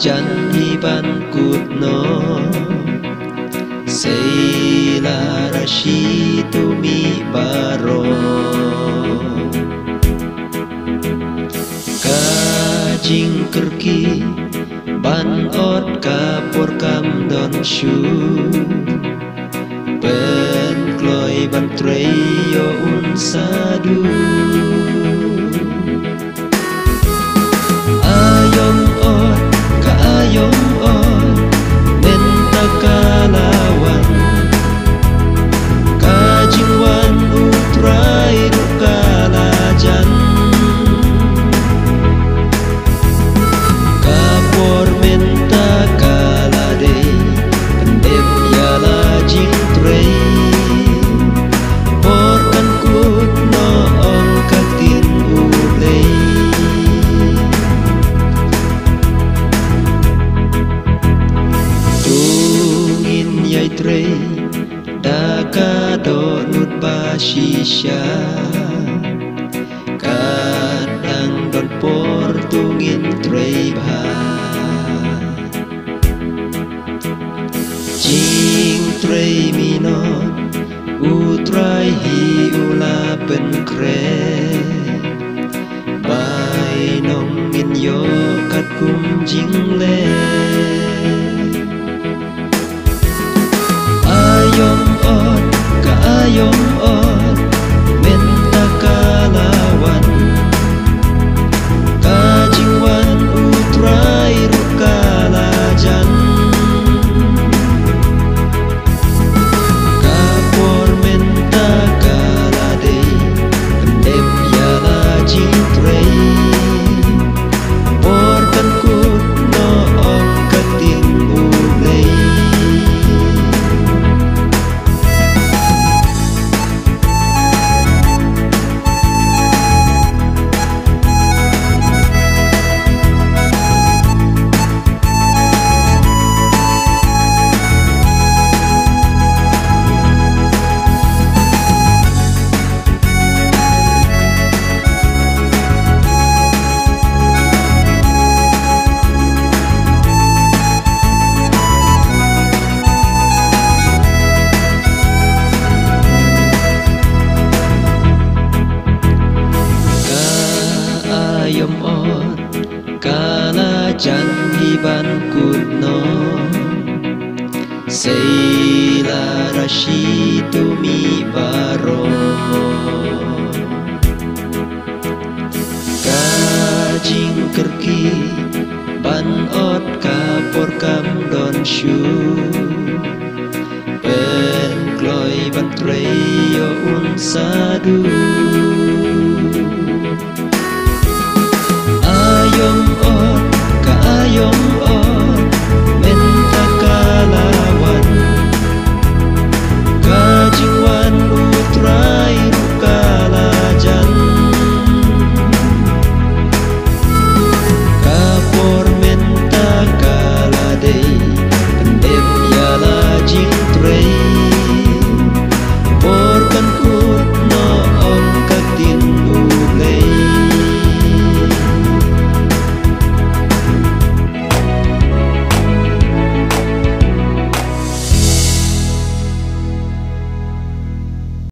jan hiban kutno Seila rashi tumi baro Kajing kerki ban ot kapur kam don shu Ben kloi ban treyo un sadu Ayom ot ka ayom ot menta kalawan Kajingwan utrai rukalajan Kapor menta kalade pendem yala jing trei Porkan kut no ong katin ulei Tungin yai trei Daka do nut basisya Kadang don por tungin trei bha Jing trei minot Utrai hi ula pen kre Bai nong in yo kat kum jing le Ayom ot ka ayom ot menta kalawan Kajingwan utrai rukalajan Kapor menta kalade pendem yala jing trei Porkan kut no ong kating ulei Ayom ot kala jan hiban kutno Seila rashi tumi baro Kajing kerki ban ot kapor kam don shu Ben kloi ban treyo un sadu Ayom ot ka ayom